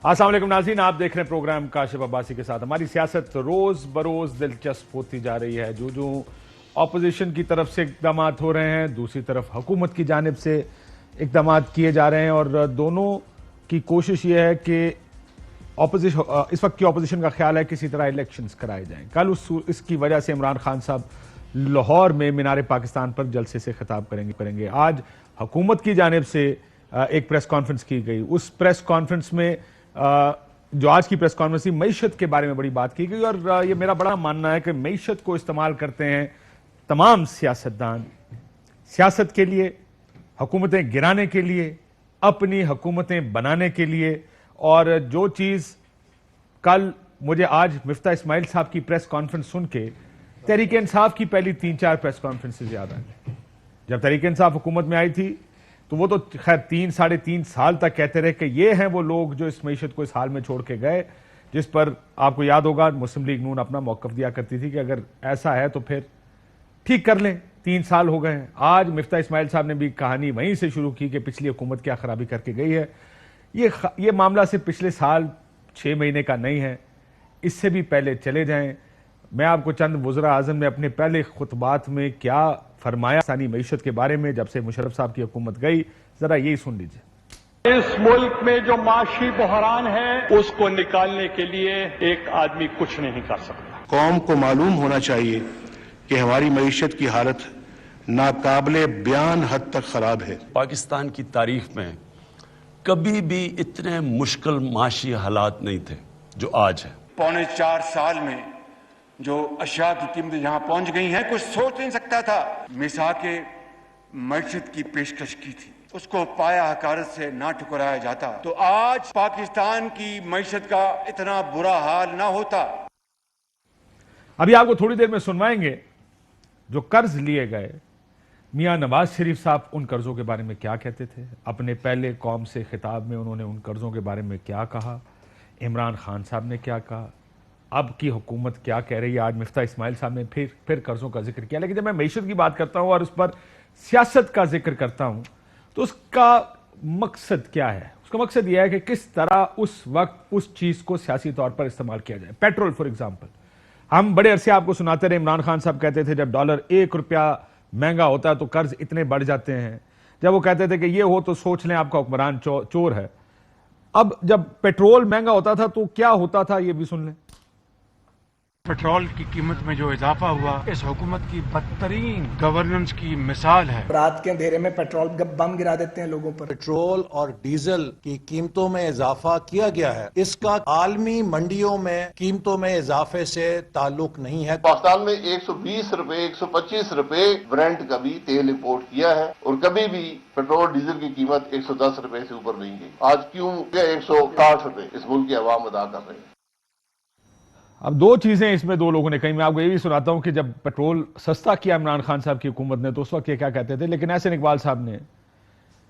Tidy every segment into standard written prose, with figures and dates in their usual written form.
अस्सलाम वालेकुम नाज़रीन, आप देख रहे हैं प्रोग्राम काशिफ अब्बासी के साथ। हमारी सियासत रोज बरोज दिलचस्प होती जा रही है। जो जो ऑपोजिशन की तरफ से इकदाम हो रहे हैं, दूसरी तरफ हुकूमत की जानिब से इकदाम किए जा रहे हैं और दोनों की कोशिश यह है कि इस वक्त की ऑपोजिशन का ख्याल है किसी तरह इलेक्शंस कराए जाएं। कल इसकी वजह से इमरान खान साहब लाहौर में मीनार पाकिस्तान पर जलसे से खिताब करेंगे। आज हुकूमत की जानिब से एक प्रेस कॉन्फ्रेंस की गई। उस प्रेस कॉन्फ्रेंस में जो आज की प्रेस कॉन्फ्रेंस थी, मईशत के बारे में बड़ी बात की गई और ये मेरा बड़ा मानना है कि मईशत को इस्तेमाल करते हैं तमाम सियासतदान सियासत के लिए, हुकूमतें गिराने के लिए, अपनी हुकूमतें बनाने के लिए। और जो चीज़ कल मुझे आज मिफ्ता इस्माइल साहब की प्रेस कॉन्फ्रेंस सुन के तहरीक इंसाफ की पहली 3-4 प्रेस कॉन्फ्रेंसेज याद आ गई। जब तहरीक इंसाफ हुकूमत में आई थी तो वो तो खैर 3-3.5 साल तक कहते रहे कि ये हैं वो लोग जो इस मईशत को इस हाल में छोड़ के गए, जिस पर आपको याद होगा मुस्लिम लीग नून अपना मौकफ दिया करती थी कि अगर ऐसा है तो फिर ठीक कर लें। 3 साल हो गए हैं। आज मिफ्ता इस्माइल साहब ने भी कहानी वहीं से शुरू की कि पिछली हुकूमत क्या खराबी करके गई है। ये मामला सिर्फ पिछले साल 6 महीने का नहीं है, इससे भी पहले चले जाएं। मैं आपको चंद वज़रा आज़म ने अपने पहले खुतबात में क्या फरमाया सानी मईशत के बारे में जब से मुशर्रफ साहब की हुकूमत गई, जरा यही सुन लीजिए। इस मुल्क में जो माशी बहरान है उसको निकालने के लिए एक आदमी कुछ नहीं कर सकता। कौम को मालूम होना चाहिए कि हमारी मईशत की हालत नाकाबिले बयान हद तक खराब है। पाकिस्तान की तारीख में कभी भी इतने मुश्किल माशी हालात नहीं थे जो आज है। 4.25 साल में जो अशिया की कीमतें जहां पहुंच गई हैं, कुछ सोच नहीं सकता था। मिसाक के मईशत की पेशकश की थी, उसको पाया हकारत से ना ठुकराया जाता तो आज पाकिस्तान की मईशत का इतना बुरा हाल ना होता। अभी आपको थोड़ी देर में सुनवाएंगे जो कर्ज लिए गए। मियां नवाज शरीफ साहब उन कर्जों के बारे में क्या कहते थे, अपने पहले कौम से खिताब में उन्होंने उन कर्जों के बारे में क्या कहा, इमरान खान साहब ने क्या कहा, अब की हुकूमत क्या कह रही है। आज मिफ्ता इस्माइल साहब ने फिर कर्जों का जिक्र किया। लेकिन जब मैं मईशत की बात करता हूं और उस पर सियासत का जिक्र करता हूं तो उसका मकसद क्या है? उसका मकसद यह है कि किस तरह उस वक्त उस चीज को सियासी तौर पर इस्तेमाल किया जाए। पेट्रोल फॉर एग्जाम्पल, हम बड़े अरसे आपको सुनाते रहे, इमरान खान साहब कहते थे जब डॉलर 1 रुपया महंगा होता है तो कर्ज इतने बढ़ जाते हैं। जब वो कहते थे कि ये हो तो सोच लें आपका हुक्मरान चोर है। अब जब पेट्रोल महंगा होता था तो क्या होता था, ये भी सुन लें। पेट्रोल की कीमत में जो इजाफा हुआ इस हुकूमत की बदतरीन गवर्नेंस की मिसाल है। रात के अंधेरे में पेट्रोल बम गिरा देते हैं लोगों पर। पेट्रोल और डीजल की कीमतों में इजाफा किया गया है, इसका आलमी मंडियों में कीमतों में इजाफे से ताल्लुक नहीं है। पाकिस्तान में 120 रुपए 125 रुपए ब्रेंट का भी तेल इंपोर्ट किया है और कभी भी पेट्रोल डीजल की कीमत 110 रुपए से ऊपर नहीं गई। आज क्यों 160 रुपए इस मुल्क की आवाम अदा कर रहे हैं। अब दो चीजें इसमें दो लोगों ने कही। मैं आपको ये भी सुनाता हूं कि जब पेट्रोल सस्ता किया इमरान खान साहब की हुकूमत ने तो उस वक्त ये क्या कहते थे। लेकिन ऐसे इकबाल साहब ने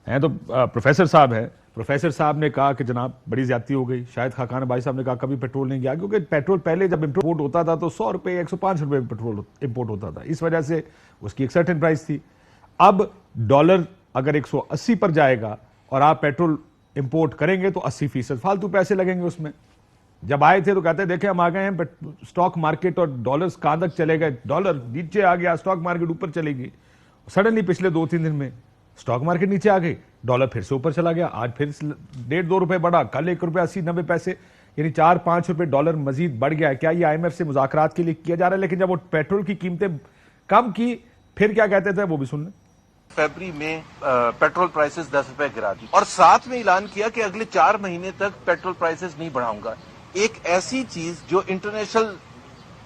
हैं तो प्रोफेसर साहब है, प्रोफेसर साहब ने कहा कि जनाब बड़ी ज्यादती हो गई। शायद खाकान भाई साहब ने कहा कभी पेट्रोल नहीं गया, क्योंकि पेट्रोल पहले जब इंपोर्ट होता था तो 100 रुपए 105 रुपए पेट्रोल इंपोर्ट होता था, इस वजह से उसकी एक सर्टेन प्राइस थी। अब डॉलर अगर 180 पर जाएगा और आप पेट्रोल इंपोर्ट करेंगे तो 80% फालतू पैसे लगेंगे उसमें। जब आए थे तो कहते देखे हम आ गए हैं, स्टॉक मार्केट और डॉलर्स कहां तक चले गए, डॉलर नीचे आ गया, स्टॉक मार्केट ऊपर चलेगी। सडनली पिछले 2-3 दिन में स्टॉक मार्केट नीचे आ गई, डॉलर फिर से ऊपर चला गया। आज फिर 1.5-2 रुपए बढ़ा, कल 1 रुपया 80-90 पैसे, यानी 4-5 रुपए डॉलर मजीद बढ़ गया है। क्या ये IMF से मुज़ाकरात के लिए किया जा रहा है? लेकिन जब वो पेट्रोल की कीमतें कम की फिर क्या कहते थे वो भी सुन लें। फरवरी में पेट्रोल प्राइसेस 10 रुपए गिरा दी और साथ में ऐलान किया कि अगले 4 महीने तक पेट्रोल प्राइसेस नहीं बढ़ाऊंगा। एक ऐसी चीज जो इंटरनेशनल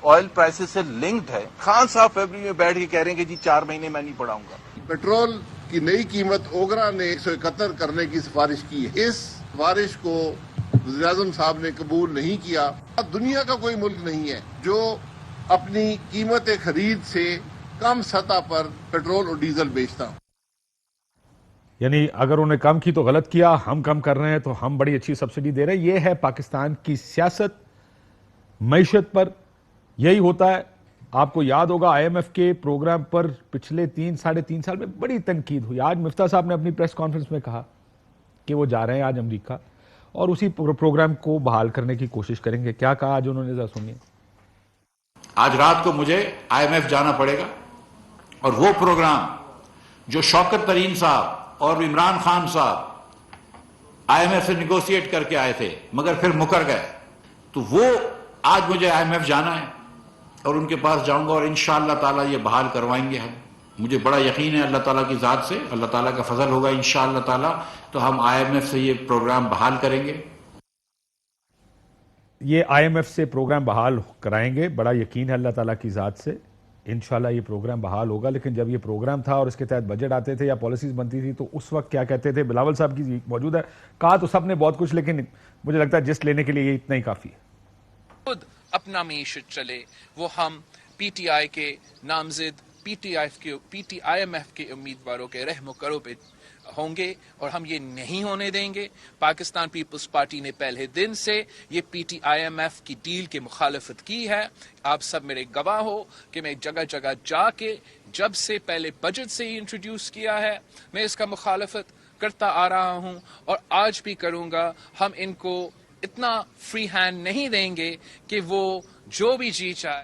ऑयल प्राइसेस से लिंक्ड है, खान साहब फरवरी में बैठ के कह रहे हैं कि जी 4 महीने मैं नहीं बढ़ाऊंगा। पेट्रोल की नई कीमत ओगरा ने 171 करने की सिफारिश की है। इस सिफारिश को वज़ीर-ए-आज़म साहब ने कबूल नहीं किया। दुनिया का कोई मुल्क नहीं है जो अपनी कीमत खरीद से कम सतह पर पेट्रोल और डीजल बेचता हो। यानी अगर उन्होंने कम की तो गलत किया, हम कम कर रहे हैं तो हम बड़ी अच्छी सब्सिडी दे रहे हैं। यह है पाकिस्तान की सियासत मईशत पर, यही होता है। आपको याद होगा IMF के प्रोग्राम पर पिछले 3-3.5 साल में बड़ी तनकीद हुई। आज मिफ्ता साहब ने अपनी प्रेस कॉन्फ्रेंस में कहा कि वो जा रहे हैं आज अमेरिका और उसी प्रोग्राम को बहाल करने की कोशिश करेंगे। क्या कहा आज उन्होंने, जरा सुनिए। आज रात को मुझे IMF जाना पड़ेगा और वो प्रोग्राम जो शौकत तरीन साहब और इमरान खान साहब IMF से निगोशिएट करके आए थे मगर फिर मुकर गए, तो वो आज मुझे IMF जाना है और उनके पास जाऊंगा और इंशाअल्लाह ताला ये बहाल करवाएंगे हम। मुझे बड़ा यकीन है अल्लाह ताला की ज़ात से, अल्लाह ताला का फजल होगा इंशाअल्लाह ताला, तो हम IMF से ये प्रोग्राम बहाल करेंगे। ये IMF से प्रोग्राम बहाल कराएंगे, बड़ा यकीन है अल्लाह ताला की ज़ात से, इंशाल्लाह ये प्रोग्राम बहाल होगा। लेकिन जब ये प्रोग्राम था और इसके तहत बजट आते थे या पॉलिसीज बनती थी तो उस वक्त क्या कहते थे? बिलावल साहब की मौजूद है, कहा तो सबने बहुत कुछ, लेकिन मुझे लगता है जिस लेने के लिए ये इतना ही काफ़ी है। खुद अपना मीशत चले, वो हम PTI के नामजद PTIMF के उम्मीदवारों के रहमो करो पे होंगे और हम ये नहीं होने देंगे। पाकिस्तान पीपल्स पार्टी ने पहले दिन से ये PTIMF की डील की मुखालफत की है। आप सब मेरे गवाह हो कि मैं जगह जगह जाके जब से पहले बजट से ही इंट्रोड्यूस किया है मैं इसका मुखालफत करता आ रहा हूँ और आज भी करूँगा। हम इनको इतना फ्री हैंड नहीं देंगे कि वो जो भी जी चाहे।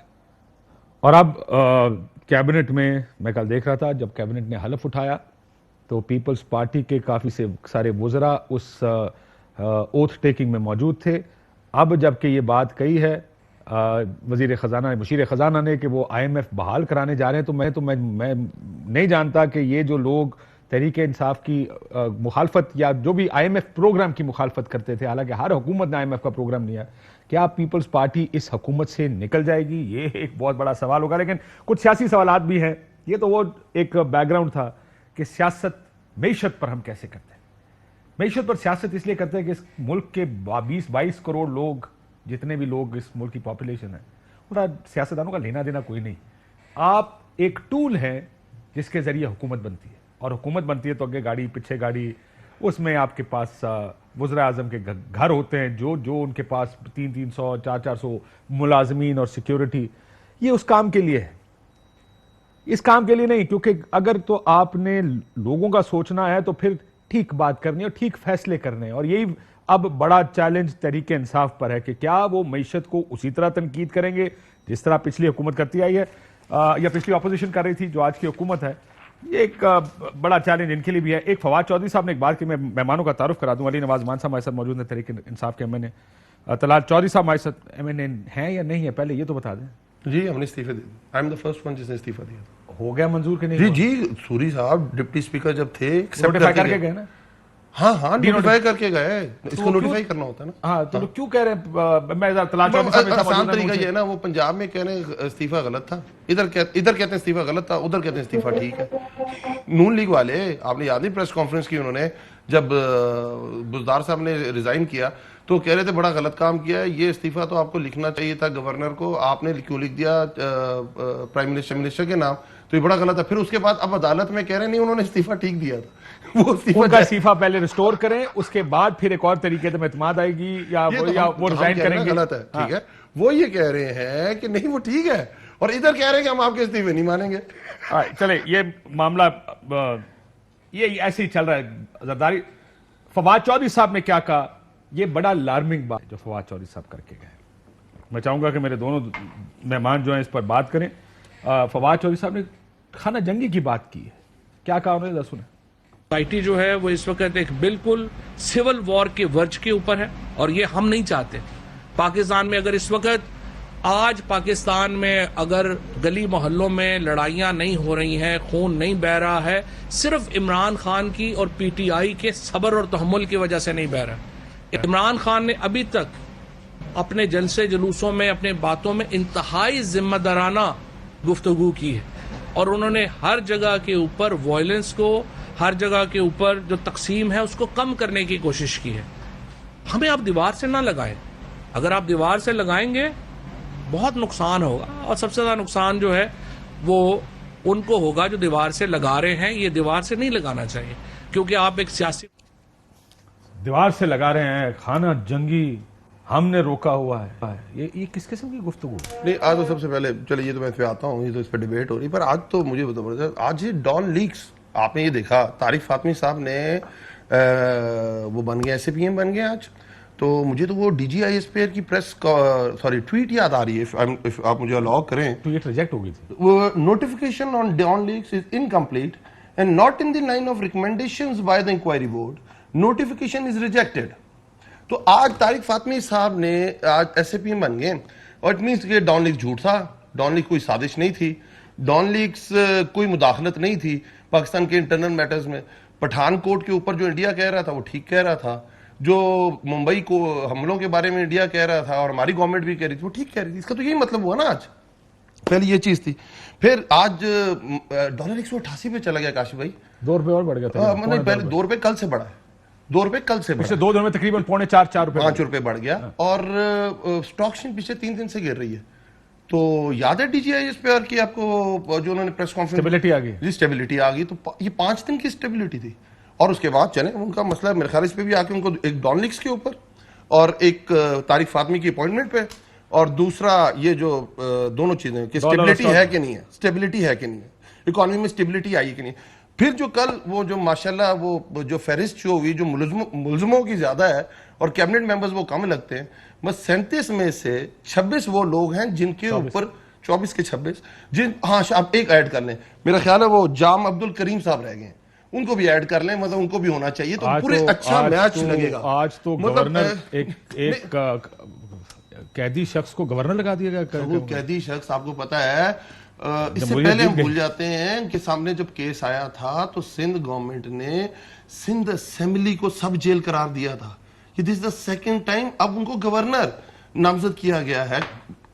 और अब कैबिनेट में मैं कल देख रहा था, जब कैबिनेट ने हलफ उठाया तो पीपल्स पार्टी के काफ़ी से सारे वुज़रा उस ओथ टेकिंग में मौजूद थे। अब जबकि ये बात कही है वज़ीर ख़ज़ाना मुशीर ख़ज़ाना ने कि वो IMF बहाल कराने जा रहे हैं, तो मैं नहीं जानता कि ये जो लोग तहरीक इंसाफ की मुखालफत या जो भी IMF प्रोग्राम की मुखालफत करते थे, हालांकि हर हुकूमत ने IMF का प्रोग्राम लिया, क्या पीपल्स पार्टी इस हुकूमत से निकल जाएगी? ये एक बहुत बड़ा सवाल होगा। लेकिन कुछ सियासी सवालात भी हैं। ये तो वो एक बैकग्राउंड था कि सियासत मईशत पर हम कैसे करते हैं। मईशत पर सियासत इसलिए करते हैं कि इस मुल्क के 20-22 करोड़ लोग, जितने भी लोग इस मुल्क की पॉपुलेशन है, उनका सियासतदानों का लेना देना कोई नहीं। आप एक टूल हैं जिसके जरिए हुकूमत बनती है, और हुकूमत बनती है तो आगे गाड़ी पीछे गाड़ी, उसमें आपके पास वज़ीर आज़म के घर होते हैं जो उनके पास 300 400 मुलाजमीन और सिक्योरिटी। ये उस काम के लिए है, इस काम के लिए नहीं। क्योंकि अगर तो आपने लोगों का सोचना है तो फिर ठीक बात करनी है और ठीक फैसले करने हैं। और यही अब बड़ा चैलेंज तहरीक इंसाफ पर है कि क्या वो मईशत को उसी तरह तनकीद करेंगे जिस तरह पिछली हुकूमत करती आई है या पिछली अपोजिशन कर रही थी जो आज की हुकूमत है। ये एक बड़ा चैलेंज इनके लिए भी है। एक फवाद चौधरी साहब ने एक बात की, मैं मेहमानों का तारुफ करा दूं। अली नवाज मान साहब हमारे साथ मौजूद हैं, तहरीक इंसाफ के MNA। तलाल चौधरी साहब हमारे साथ MNA हैं या नहीं है, पहले ये तो बता दें। जी हमने इस्तीफा दिया, I am the first one जिसने इस्तीफा दिया। हो गया मंजूर के नहीं? जी सूरी साहब डिप्टी स्पीकर जब थे नोटिफाई करके गए ना। हाँ नोटिफाई करके गए, इसको नोटिफाई करना होता है ना। हाँ तो क्यों कह रहे हैं? मैं आसान तरीका ये है ना, वो पंजाब में कह रहे हैं इस्तीफा गलत था, इधर कहते हैं इस्तीफा गलत था, उधर कहते हैं इस्तीफा ठीक है। नून लीग वाले, आपने याद नहीं प्रेस कॉन्फ्रेंस की उन्होंने, जब बुजदार साहब ने रिजाइन किया तो कह रहे थे बड़ा गलत काम किया है, ये इस्तीफा तो आपको लिखना चाहिए था गवर्नर को, आपने क्यों लिख दिया प्राइम मिनिस्टर के नाम, तो ये बड़ा गलत है। फिर उसके बाद अब अदालत में कह रहे नहीं उन्होंने इस्तीफा ठीक दिया था। वो इस्तीफा पहले रिस्टोर करें, उसके बाद फिर एक और तरीके से एतमाद आएगी या वो रिजाइन करेंगे। गलत है, ठीक है। वो ये कह रहे हैं कि नहीं वो ठीक है, और इधर कह रहे हैं कि हम आपके इस्तीफे नहीं मानेंगे। चले ये मामला ये ऐसे ही चल रहा है। जरदारी फवाद चौधरी साहब ने क्या कहा, ये बड़ा अलार्मिंग बात जो फवाद चौधरी साहब करके गए। मैं चाहूंगा कि मेरे दोनों मेहमान जो हैं इस पर बात करें। फवाद चौधरी साहब ने खाना जंगी की बात की है, क्या कहा उन्होंने, सुने। सोसाइटी जो है वो इस वक्त एक बिल्कुल सिविल वॉर के वर्ज के ऊपर है और ये हम नहीं चाहते। पाकिस्तान में अगर इस वक्त आज पाकिस्तान में अगर गली मोहल्लों में लड़ाइयां नहीं हो रही हैं, खून नहीं बह रहा है, सिर्फ इमरान खान की और PTI के सब्र और तहम्मुल की वजह से नहीं बह रहा। इमरान खान ने अभी तक अपने जलसे जुलूसों में, अपने बातों में इंतहाई जिम्मेदाराना गुफ्तगू की है और उन्होंने हर जगह के ऊपर वायलेंस को, हर जगह के ऊपर जो तकसीम है उसको कम करने की कोशिश की है। हमें आप दीवार से ना लगाएं, अगर आप दीवार से लगाएंगे बहुत नुकसान होगा और सबसे ज़्यादा नुकसान जो है वो उनको होगा जो दीवार से लगा रहे हैं। ये दीवार से नहीं लगाना चाहिए क्योंकि आप एक सियासी दीवार से लगा रहे हैं, खाना जंगी हमने रोका हुआ है। ये किस किस्म की गुफ्तगू? नहीं आज तो सबसे पहले चलिए, ये तो मैं इस पे आता हूँ, ये तो इस पर डिबेट हो रही, पर आज तो मुझे बताओ, आज ये डॉन लीक्स आपने ये देखा, तारिक फातमी साहब ने वो बन गए SAPM बन गए आज, तो मुझे तो वो DGIS पेयर की प्रेस सॉरी ट्वीट याद आ रही है, if आप मुझे अलाउ करें। ट्वीट रिजेक्ट हो गई थी। वो notification on Dawn leaks is incomplete and not in the line of recommendations by the inquiry board, notification is rejected. तो आज तारिक फातमी साहब ने आज SAPM बन गए और इट मीन्स कि डॉन लीक्स झूठ था, डॉन लीक्स कोई साजिश नहीं थी, डॉन लीक्स कोई मुदाखलत नहीं थी पाकिस्तान के इंटरनल मैटर्स में। पठानकोट के ऊपर जो इंडिया कह रहा था वो ठीक कह रहा था, जो मुंबई को हमलों के बारे में इंडिया कह रहा था और हमारी गवर्नमेंट भी कह रही थी वो ठीक कह रही थी। इसका तो यही मतलब हुआ ना। आज पहले ये चीज थी, फिर आज डॉलर 188 पे चला गया काशिफ भाई, 2 रुपए और बढ़ गया था। मतलब पहले 2 रुपए कल से बढ़ा है, 2 रुपए कल से बढ़ा, 2 दिन में तकरीबन 4.5 रुपए 5 रुपए बढ़ गया। और स्टॉक एक्सचेंज पिछले 3 दिन से गिर रही है। तो याद है DGIS पे की आपको जो उन्होंने प्रेस कॉन्फ्रेंस, स्टेबिलिटी आ गई जी स्टेबिलिटी आ गई। तो ये 5 दिन की स्टेबिलिटी थी और उसके बाद चले उनका मसला मेरे ख्याल इस पे भी आके उनको एक डॉन लीक्स के ऊपर और एक तारिक फातमी की अपॉइंटमेंट पे और दूसरा ये जो दोनों चीजें कि स्टेबिलिटी है कि नहीं है, स्टेबिलिटी है कि नहीं है, इकोनॉमी में स्टेबिलिटी आई है कि नहीं। फिर जो कल वो जो माशाल्लाह वो जो फेरिस्ट शो हुई जो मुलजमों की ज्यादा है और कैबिनेट मेंबर्स वो कम लगते हैं, बस 37 में से 26 वो लोग हैं जिनके ऊपर 24 के 26 जिन, हाँ आप एक ऐड कर लें, मेरा ख्याल है वो जाम अब्दुल करीम साहब रह गए, उनको भी ऐड कर लें, मतलब उनको भी होना चाहिए। तो पूरे अच्छा मैच लगेगा। आज तो गवर्नर एक कैदी शख्स को गवर्नर लगा दिया गया। वो कैदी शख्स आपको पता है, इससे पहले हम भूल जाते हैं कि सामने जब केस आया था तो सिंध गवर्नमेंट ने सिंध असेंबली को सब जेल करार दिया था। ये दिस द सेकंड टाइम अब उनको गवर्नर नामजद किया गया है।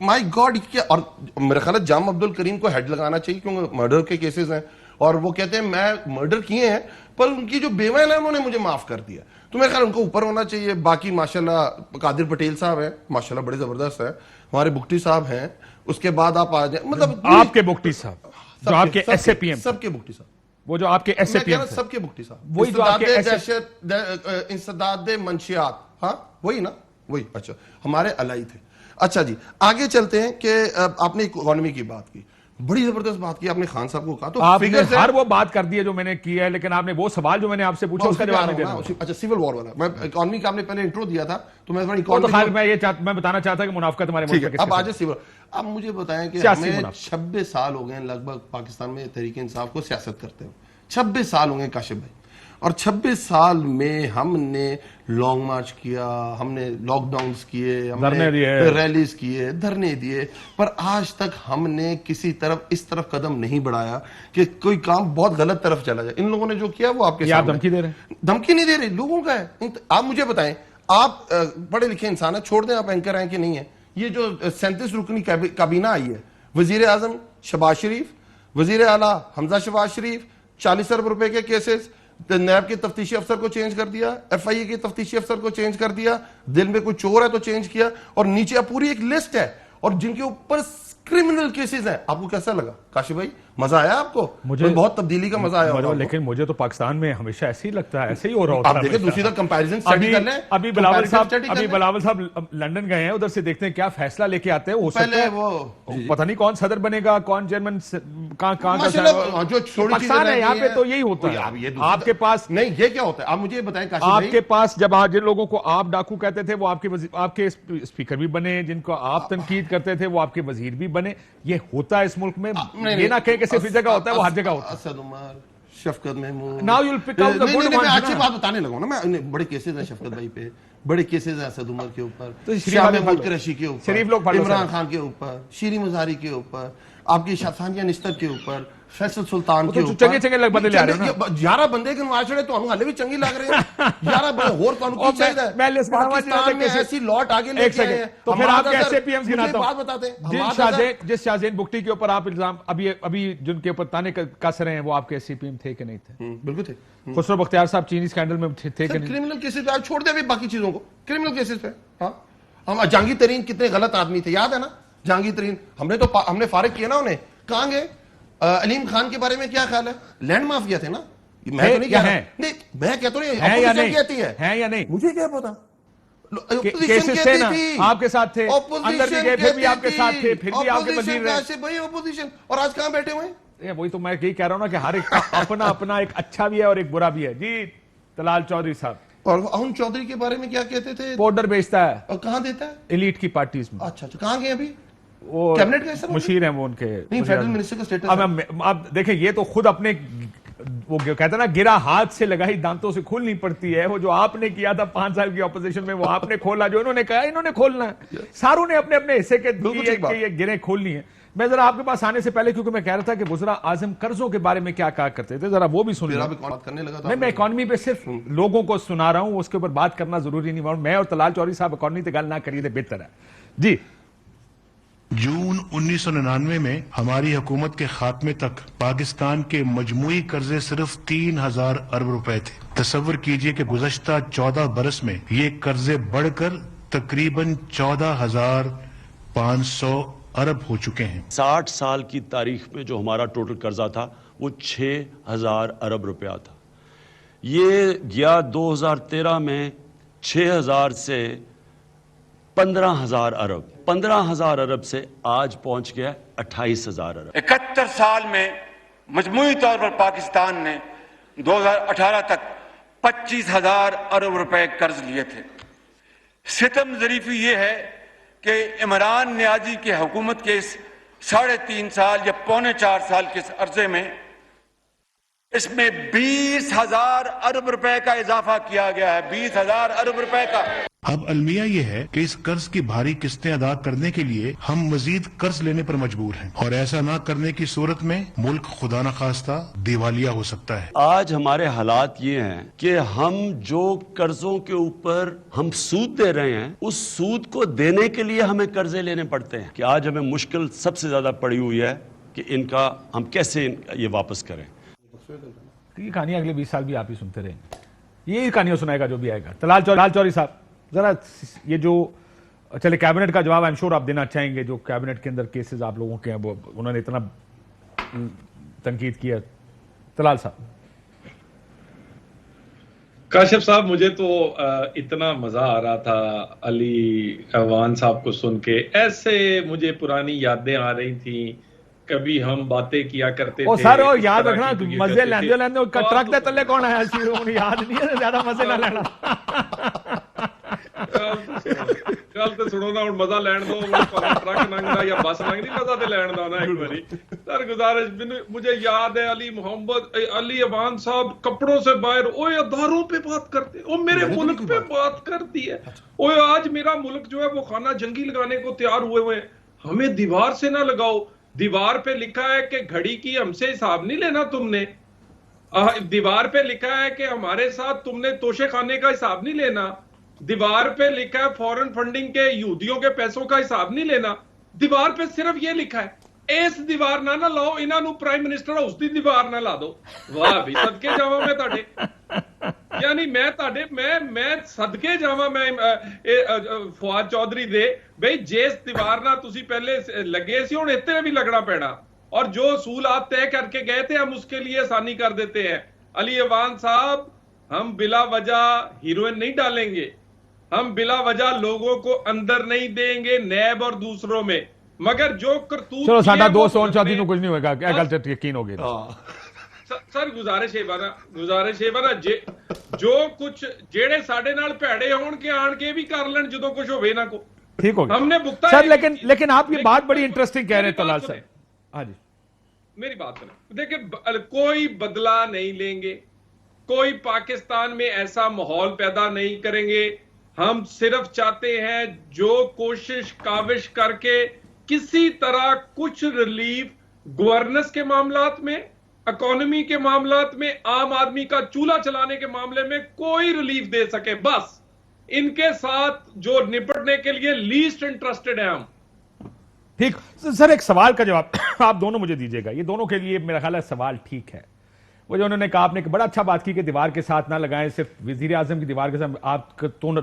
माय गॉड क्या। और मेरा ख्याल है जाम अब्दुल करीम को हेड लगाना चाहिए क्योंकि मर्डर के केसेस हैं और वो कहते हैं मैं मर्डर किए हैं पर उनकी जो बेवैन है उन्होंने मुझे माफ कर दिया, तो मेरे ख्याल उनको ऊपर होना चाहिए। बाकी माशाल्लाह कादिर पटेल साहब हैं, माशाल्लाह बड़े जबरदस्त है, हमारे बुख्ती साहब हैं, उसके बाद आप आ जाए, मतलब आपके बुख्ती साहब जो आपके SAPM सबके बुख्ती साहब, वो जो आपके SAPM सबके बुख्ती साहब, वही जो आपके इंसदाद मंशियात, हाँ वही ना, वही। अच्छा हमारे अलाई थे। अच्छा जी आगे चलते हैं कि आपने इकोनॉमी की बात की, बड़ी जबरदस्त बात की आपने, खान साहब को कहा तो आपने हर वो बात कर दी है जो मैंने की है, लेकिन आपने वो सवाल जो मैंने आपसे पूछा उसका जवाब नहीं देना। अच्छा सिविल वॉर वाला, मैं इकोनॉमी का आपने पहले इंट्रो दिया था तो मैं मैं बताना चाहता कि मुनाफिकत हमारे मुल्क में। अब आज सिविल, अब मुझे बताएं कि हमें 26 साल हो गए लगभग पाकिस्तान में तहरीक इंसाफ को सियासत करते हुए, 26 साल हो गए काशिफ भाई, और 26 साल में हमने लॉन्ग मार्च किया, हमने लॉकडाउन्स किए, हमने रैलीज किए, धरने दिए, पर आज तक हमने किसी तरफ इस तरफ कदम नहीं बढ़ाया कि कोई काम बहुत गलत तरफ चला जाए। इन लोगों ने जो किया वो आपके सामने, धमकी दे रहे हैं, धमकी नहीं दे रहे, लोगों का है। आप मुझे बताएं, आप पढ़े लिखे इंसान है, छोड़ दें आप एंकर हैं कि नहीं है, ये जो 37 रुकनी काबीना आई है, वजीर आजम शहबाज शरीफ, वजीर आला हमजा शहबाज शरीफ, 40 अरब रुपए के केसेस, नैब के तफ्तीशी अफसर को चेंज कर दिया, FIA के तफ्तीशी अफसर को चेंज कर दिया, दिल में कोई चोर है तो चेंज किया, और नीचे पूरी एक लिस्ट है और जिनके ऊपर क्रिमिनल केसेस हैं। आपको कैसा लगा काशिफ भाई, मजा आया आपको? मुझे बहुत तब्दीली का मजा आया होगा, लेकिन मुझे तो पाकिस्तान में हमेशा ऐसे ही लगता है, ऐसे ही हो रहा होता है। आप देखें दूसरी तरफ कंपैरिजन स्टडी कर लें। अभी बिलावल साहब लंदन गए हैं, उधर से देखते हैं क्या फैसला लेके आते हैं। हो सकता है वो पता नहीं कौन सदर बनेगा, कौन चेयरमैन, कहां जो छोटी चीजें है यहाँ पे तो यही होता है। आपके पास नहीं, ये क्या होता है आप मुझे बताएं काशिफ भाई। आपके पास जब जिन लोगों को आप डाकू कहते थे वो आपके स्पीकर भी बने, जिनको आप तनकीद करते थे वो आपके वजीर भी बने। ये होता है इस मुल्क में, ये ना कहें कि सिर्फ इस जगह होता है, वो हर जगह होता है। Asad Umar, Shafqat Mahmood, now you will pick out the good ones. मैं अच्छी बात बताने लगा ना, मैं बड़े केसेस हैं शफकत भाई पे, बड़े केसेस हैं असद उमर के ऊपर, शाह महमूद कुरैशी के ऊपर, इमरान खान के ऊपर, शीरी मुजारी के ऊपर, आपकी सानिया निश्तर के ऊपर, फैसल सुल्तान के ऊपर, चंगे बंदे ले आ रहे हो ना। 11 बंदे के नवाज छड़े तो हले भी चंगी लग रहे हैं। 11 बंदे और कानून की चाहिए है। पाकिस्तान में ऐसी लॉट आगे लेके आए हैं। तो फिर आप SAPM गिनाता हूं, बात बताते हैं। जिस शाहजेन बुख्ती के ऊपर आप इल्जाम अभी जिनके ऊपर ताने कस रहे हैं वो आपके SAPM थे कि नहीं थे? बिल्कुल थे। खुसरो बख्तियार साहब चीनी स्कैंडल में थे कि नहीं? क्रिमिनल केसेस पे छोड़ दे अभी बाकी चीजों को, क्रिमिनल केसेस पे। हाँ हम जहांगीर तरीन कितने गलत आदमी थे, याद है ना जहांगीर तरीन, हमने फारिग किया ना उन्हें। कहां गए? अलीम खान के बारे में क्या ख्याल है? लैंड माफिया थे ना। मैं तो नहीं कह रहा, नहीं मैं कहता नहीं अपोजिशन कहती है या नहीं, मुझे क्या पता। केसेस थे ना, आपके साथ थे, अंदर भी गए, फिर भी आपके साथ थे, फिर भी आपके वजीर रहे। भाई ऑपोजिशन, और आज कहां बैठे हुए हैं? वही तो मैं यही कह रहा हूं ना कि हर एक अपना एक अच्छा भी है और एक बुरा भी है। जी तलाल चौधरी साहब, और अरुण चौधरी के बारे में क्या कहते थे? पाउडर बेचता है और कहाँ देता है? एलीट की पार्टीज में। अच्छा, कहाँ गए अभी? वो कैबिनेट का हिस्सा मुशीर हैं वो उनके, नहीं, फेडरल मिनिस्टर का स्टेटस। अब देखें, ये तो खुद अपने वो कहते हैं ना, गिरा हाथ से लगाई दांतों से खुल नहीं पड़ती है। वो जो आपने किया था 5 साल की ऑपोजिशन में, वो आपने खोला। जो इन्होंने कहा इन्होंने खोलना है। सारों ने अपने अपने हिस्से के ये गिरें खोलनी है। मैं जरा आपके पास आने से पहले, क्योंकि मैं कह रहा था कि वज़ीर आज़म कर्जों के बारे में क्या कहा करते थे, जरा वो भी सुन लो। करने लगा था। नहीं, मैं इकॉनमी पे सिर्फ लोगों को सुना रहा हूं, उसके ऊपर बात करना जरूरी नहीं। मैं और तलाल चौधरी साहब इकॉनमी पे गल ना करिए तो बेहतर है जी। जून 1999 में हमारी हुकूमत के खात्मे तक पाकिस्तान के मजमूई कर्जे सिर्फ 3000 अरब रुपए थे। तसव्वुर कीजिए कि गुज़श्ता 14 बरस में ये कर्जे बढ़कर तकरीबन 14,500 अरब हो चुके हैं। 60 साल की तारीख में जो हमारा टोटल कर्जा था वो 6000 अरब रुपया था। ये गया 2013 में 6000 से 15,000 अरब, 15,000 अरब से आज पहुंच गया 28,000 अरब। 71 साल में मजमूई तौर पर पाकिस्तान ने 2018 तक 25,000 अरब रुपए कर्ज लिए थे। सितम ज़रीफ़ी ये है कि इमरान नियाज़ी की हुकूमत के इस 3.5 साल या 3.25 साल के अरसे में इसमें 20,000 अरब रुपए का इजाफा किया गया है। 20,000 अरब रुपए का। अब अलमिया यह है कि इस कर्ज की भारी किस्तें अदा करने के लिए हम मजीद कर्ज लेने पर मजबूर हैं, और ऐसा ना करने की सूरत में मुल्क खुदा न खास्ता दिवालिया हो सकता है। आज हमारे हालात ये हैं कि हम जो कर्जों के ऊपर हम सूद दे रहे हैं, उस सूद को देने के लिए हमें कर्जे लेने पड़ते हैं। कि आज हमें मुश्किल सबसे ज्यादा पड़ी हुई है कि इनका हम कैसे ये वापस करें। ये कहानी अगले 20 साल भी आप ही सुनते रहेंगे। यही कहानियां सुनाएगा जो भी आएगा। तलाल चौधरी साहब, जरा ये जो चले कैबिनेट का जवाब आई एम श्योर आप देना चाहेंगे। जो कैबिनेट के अंदर केसेस आप लोगों के हैं, वो उन्होंने इतना तनकीद किया। तलाल साहब। काशिफ साहब, मुझे तो इतना मजा आ रहा था अली अवान साहब को सुन के। ऐसे मुझे पुरानी यादें आ रही थी। कभी हम बातें किया करते थे। सर वो याद रखना, मजे लेंदे ट्रक दे तले कौन आया सी, उन्हें याद नहीं है। ज्यादा मजे ना लेना। गल तो सुनो ना, हुण मजा लैण दो। ट्रक लंघदा या बस लंघदी, मजा ते लैण दो ना एक बारी। सर गुजारिश, मुझे याद है अली अवान साहब कपड़ों से बाहर ओए अदारों पे बात करते, ओ मेरे मुल्क पे बात करती है। ओए आज मेरा मुल्क जो है वो खाना जंगी लगाने को तैयार हुए हुए। हमें दीवार से ना लगाओ। दीवार पे लिखा है कि घड़ी की हमसे हिसाब नहीं लेना तुमने। दीवार पे लिखा है कि हमारे साथ तुमने तोशे खाने का हिसाब नहीं लेना। दीवार पे लिखा है फॉरेन फंडिंग के यहूदियों के पैसों का हिसाब नहीं लेना। दीवार पे सिर्फ ये लिखा है, इस दीवार ना लाओ, इन्हों प्राइम मिनिस्टर हाउस की दीवार ना ला दो। वाह भी सदके जावा मैं ताड़े, यानी मैं ताड़े मैं सदके जावा मैं फवाद चौधरी दे बई जिस दीवार ना तुसी पहले लगे सी, हुण इत्ते भी लगना पैना। और जो असूल आप तय करके गए थे हम उसके लिए आसानी कर देते हैं। अली अवान साहब, हम बिला वजह हीरोइन नहीं डालेंगे, हम बिला वजह लोगों को अंदर नहीं देंगे नैब और दूसरों में, मगर जो करतूत चलो साडा दोस्त होने चाहती कुछ नहीं होगा। क्या गल ते यकीन हो गया। सर गुजारिश है ना जो कुछ जेड़े साडे नाल भैड़े होण के आण के भी कर लेन, जदों कुछ होवे ना को ठीक हो गया हमने भुगता सर। लेकिन आप ये बात बड़ी इंटरेस्टिंग कह रहे हैं तलाल साहब। हाँ जी, मेरी बात सुने। देखिए, कोई बदला नहीं लेंगे, कोई पाकिस्तान में ऐसा माहौल पैदा नहीं करेंगे। हम सिर्फ चाहते हैं जो कोशिश काविश करके किसी तरह कुछ रिलीफ गवर्नेंस के मामलात में, इकोनॉमी के मामलात में, आम आदमी का चूल्हा चलाने के मामले में कोई रिलीफ दे सके, बस इनके साथ जो निपटने के लिए लीस्ट इंटरेस्टेड है हम। ठीक सर, एक सवाल का जवाब आप दोनों मुझे दीजिएगा। ये दोनों के लिए मेरा ख्याल है सवाल ठीक है। वो जो उन्होंने कहा, आपने बड़ा अच्छा बात की कि दीवार के साथ ना लगाएं, सिर्फ वजीर आजम की दीवार के साथ आप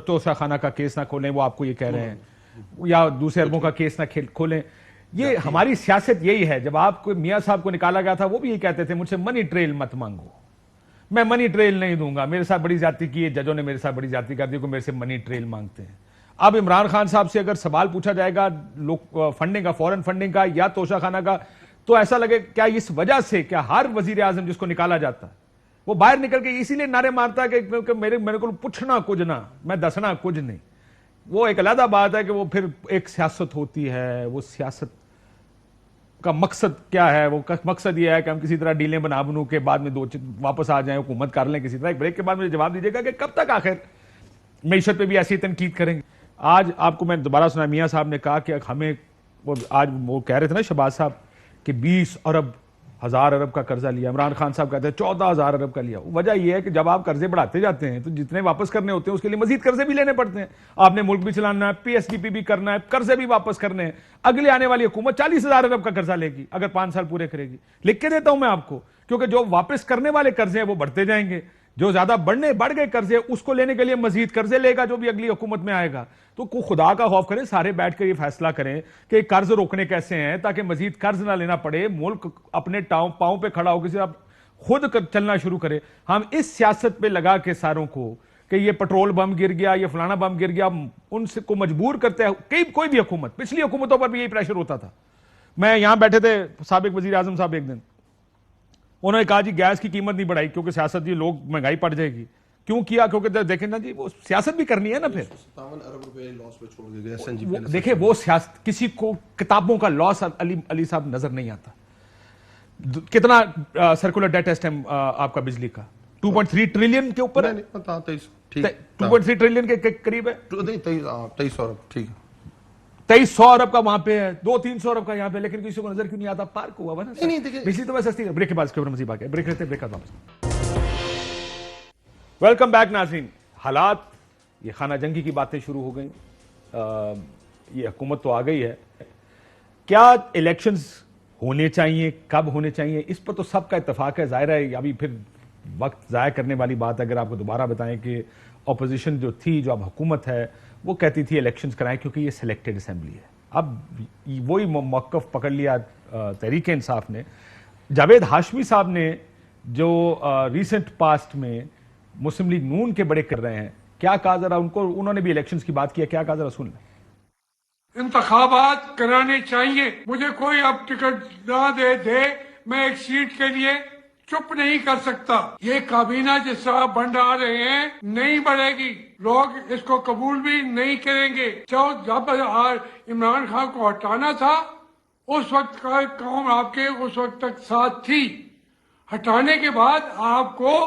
तोशा खाना का केस ना खोलें, वो आपको ये कह रहे हैं, या दूसरे अरबों का केस ना खोलें। ये हमारी सियासत यही है। जब आपको मियां साहब को निकाला गया था, वो भी यही कहते थे, मुझसे मनी ट्रेल मत मांगो, मैं मनी ट्रेल नहीं दूंगा। मेरे साथ बड़ी ज्यादती की है, जजों ने मेरे साथ बड़ी ज्यादती कर दी को मेरे से मनी ट्रेल मांगते हैं। अब इमरान खान साहब से अगर सवाल पूछा जाएगा फंडिंग का, फॉरेन फंडिंग का या तोशा खाना का, तो ऐसा लगे क्या इस वजह से क्या हर वजीर आजम जिसको निकाला जाता है वो बाहर निकल के इसीलिए नारे मारता है कि मेरे को पूछना कुछ ना, मैं दसना कुछ नहीं। वो एक अलग बात है कि वो फिर एक सियासत होती है, वो सियासत का मकसद क्या है? वो मकसद ये है कि हम किसी तरह डीलें बना बनू के बाद में वापस आ जाएं, हुकूमत कर लें किसी तरह। एक ब्रेक के बाद मुझे जवाब दीजिएगा कि कब तक आखिर मीशत पे भी ऐसी तनकीद करेंगे। आज आपको मैं दोबारा सुना, मियां साहब ने कहा कि हमें आज वो कह रहे थे ना शहबाज साहब कि 20 अरब 1000 अरब का कर्जा लिया। इमरान खान साहब कहते हैं 14,000 अरब का लिया। वजह यह है कि जब आप कर्जे बढ़ाते जाते हैं तो जितने वापस करने होते हैं उसके लिए मजीद कर्जे भी लेने पड़ते हैं। आपने मुल्क भी चलाना है, पीएसडीपी भी करना है, कर्जे भी वापस करने हैं। अगले आने वाली हुकूमत 40,000 अरब का कर्जा लेगी अगर 5 साल पूरे करेगी। लिख के देता हूं मैं आपको, क्योंकि जो वापस करने वाले कर्जे हैं वो बढ़ते जाएंगे, जो ज्यादा बढ़ गए कर्जे उसको लेने के लिए मजीद कर्जे लेगा जो भी अगली हुकूमत में आएगा। तो खुदा का खौफ करें, सारे बैठ कर ये फैसला करें कि कर्ज रोकने कैसे हैं ताकि मजीद कर्ज ना लेना पड़े, मुल्क अपने पांव पे खड़ा होकर सिर्फ खुद चलना शुरू करे। हम इस सियासत पे लगा के सारों को कि ये पेट्रोल बम गिर गया, ये फलाना बम गिर गया, उनसे को मजबूर करते हैं। कोई भी हुकूमत, पिछली हुकूमतों पर भी यही प्रेशर होता था। मैं यहां बैठे थे साबिक वजीर आजम साहब, एक दिन उन्होंने कहा जी गैस की कीमत नहीं बढ़ाई क्योंकि सियासत ये लोग महंगाई पड़ जाएगी। क्यों किया? क्योंकि देखें ना जी, वो सियासत भी करनी है ना। फिर 57 अरब रुपए लॉस पे छोड़ के गए। देखिए वो सियासत, किसी को किताबों का लॉस अली साहब नजर नहीं आता। कितना सर्कुलर डेट है इस टाइम आपका बिजली का? 2.3 ट्रिलियन के ऊपर है। 2.3 ट्रिलियन के करीब है। 2300 अरब, ठीक है। 2300 अरब का वहां पे है, 200-300 अरब का यहाँ पे, लेकिन किसी को नजर क्यों नहीं आता? पार्क हुआ हुआ ना। बिजली तो वैसे सस्ती है। ब्रेक के बाद इसके ऊपर मजीद बात है। ब्रेक लेते हैं, ब्रेक वापस। वेलकम बैक नाज़रीन। हालात, ये खाना जंगी की बातें शुरू हो गई, ये हुकूमत तो आ गई है। क्या इलेक्शंस होने चाहिए, कब होने चाहिए, इस पर तो सबका इत्तेफाक है। जाहिर है अभी फिर वक्त ज़ाया करने वाली बात है अगर आपको दोबारा बताएं कि अपोजिशन जो थी, जो अब हुकूमत है, वो कहती थी इलेक्शंस कराएं क्योंकि ये सिलेक्टेड असेंबली है। अब वही मौक़िफ़ पकड़ लिया तहरीक इंसाफ ने। जावेद हाशमी साहब ने जो रिसेंट पास्ट में मुस्लिम लीग नून के बड़े कर रहे हैं, क्या कहा जरा उनको? उन्होंने भी इलेक्शंस की बात की है, क्या कहा जरा सुन लें। इंतखाबात कराने चाहिए, मुझे कोई अब टिकट ना दे मैं एक सीट के लिए चुप नहीं कर सकता। ये काबीना जिस तरह बन रहे हैं नहीं बढ़ेगी, लोग इसको कबूल भी नहीं करेंगे। जब इमरान खान को हटाना था उस वक्त का कौम आपके उस वक्त तक साथ थी। हटाने के बाद आपको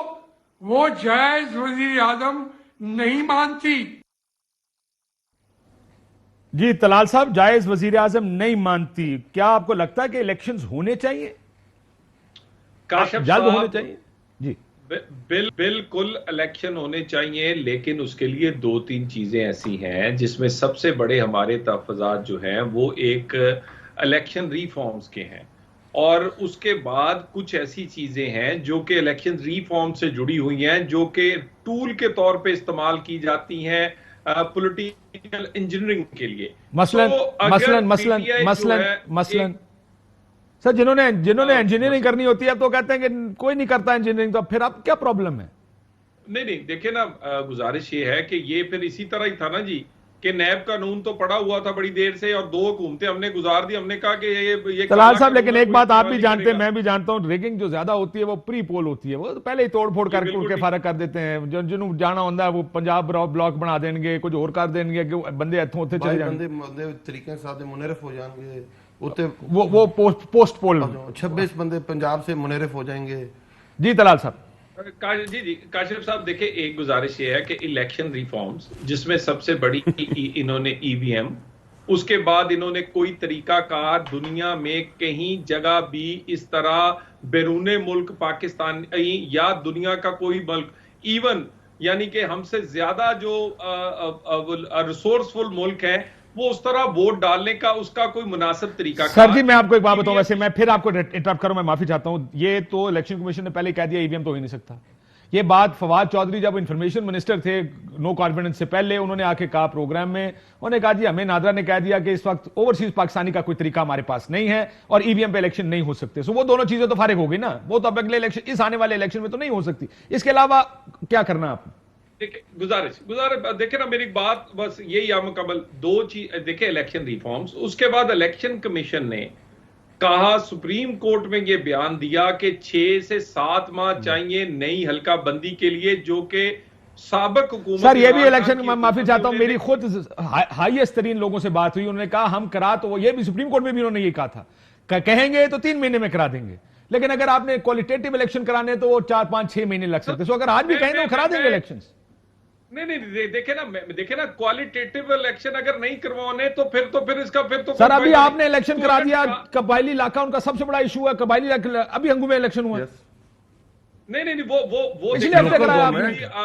वो जायज वजीर आजम नहीं मानती। जी तलाल साहब, जायज वजीर आजम नहीं मानती। क्या आपको लगता है कि इलेक्शंस होने चाहिए, जल्द होने चाहिए? जी बिल्कुल इलेक्शन होने चाहिए, लेकिन उसके लिए 2-3 चीजें ऐसी हैं जिसमें सबसे बड़े हमारे तहफ़्फ़ुज़ात जो हैं वो एक इलेक्शन रिफॉर्म्स के हैं, और उसके बाद कुछ ऐसी चीजें हैं जो कि इलेक्शन रिफॉर्म से जुड़ी हुई हैं, जो कि टूल के तौर पे इस्तेमाल की जाती हैं पॉलिटिकल इंजीनियरिंग के लिए। मसलन सर, जिन्होंने इंजीनियरिंग करनी होती है तो कहते हैं कि कोई नहीं करता इंजीनियरिंग, तो फिर अब क्या प्रॉब्लम है? नहीं देखिए ना, गुजारिश ये है कि ये फिर इसी तरह ही था ना जी कि नैब कानून तो पड़ा हुआ था बड़ी देर से और 2 हुकूमतें हमने गुजार दी। हमने कहा कि ये तलाल साहब, लेकिन एक बात आप भी जानते हैं, मैं भी जानता हूं, रिगिंग जो ज्यादा होती है वो प्री पोल होती है। वो तो पहले ही तोड़ फोड़ करके फारग कर देते हैं। जिन्होंने जाना होता है वो पंजाब ब्लॉक बना देंगे, कुछ और कर देंगे कि बंदे इत्थों उत्थे चले जाएंगे, तरीके से मुनरफ हो जाएंगे। वो पोस्ट पोल 26 बंदे पंजाब से मुनरफ हो जाएंगे। जी तलाल साहब। जी काशिफ साहब, देखिए एक गुजारिश ये है कि इलेक्शन रिफॉर्म्स जिसमें सबसे बड़ी इन्होंने ईवीएम, उसके बाद इन्होंने कोई तरीकाकार दुनिया में कहीं जगह भी इस तरह बैरूने मुल्क पाकिस्तान या दुनिया का कोई मुल्क, इवन यानी कि हमसे ज्यादा जो रिसोर्सफुल मुल्क है, वो उस तरह वोट डालने का उसका कोई मुनासिब तरीका। सर जी मैं आपको एक बात बताऊं, वैसे मैं फिर आपको इंटरप्ट करूं, मैं माफी चाहता हूं। ये तो इलेक्शन कमीशन ने पहले ही कह दिया ईवीएम तो हो ही नहीं सकता। ये बात फवाद चौधरी जब इंफॉर्मेशन मिनिस्टर थे नो कॉन्फिडेंस से पहले, उन्होंने आके कहा प्रोग्राम में, उन्होंने कहा जी हमें नादरा ने कह दिया कि इस वक्त ओवरसीज पाकिस्तानी का कोई तरीका हमारे पास नहीं है और ईवीएम पे इलेक्शन नहीं हो सकते। सो वो दोनों चीजें तो फारिग हो गई ना, वो तो अब अगले इलेक्शन, इस आने वाले इलेक्शन में तो नहीं हो सकती। इसके अलावा क्या करना आपने? गुजारिश देखिए ना, मेरी बात बस यही मुकम्मल 2 चीज देखिए, इलेक्शन रिफॉर्म्स, उसके बाद इलेक्शन कमीशन ने कहा, सुप्रीम कोर्ट में ये बयान दिया कि 6 से 7 माह चाहिए नई हल्का बंदी के लिए, जो कि साबिक हुकूमत। सर ये भी इलेक्शन, माफी चाहता हूं, मेरी खुद हाईएस्ट तरीन लोगों से बात हुई, उन्होंने कहा हम करा, तो ये भी सुप्रीम कोर्ट में भी उन्होंने ये कहा था, कहेंगे तो 3 महीने में करा देंगे, लेकिन अगर आपने क्वालिटेटिव इलेक्शन कराने तो वो 4, 5, 6 महीने लग सकते। तो अगर आज भी कहें तो करा देंगे इलेक्शन। नहीं, देखे ना क्वालिटेटिव इलेक्शन अगर नहीं करवाने तो फिर इसका तो सर अभी आपने इलेक्शन करा दिया, कबायली इलाका उनका सबसे बड़ा इशू है, कबायली अभी हंगू में इलेक्शन हुआ। नहीं वो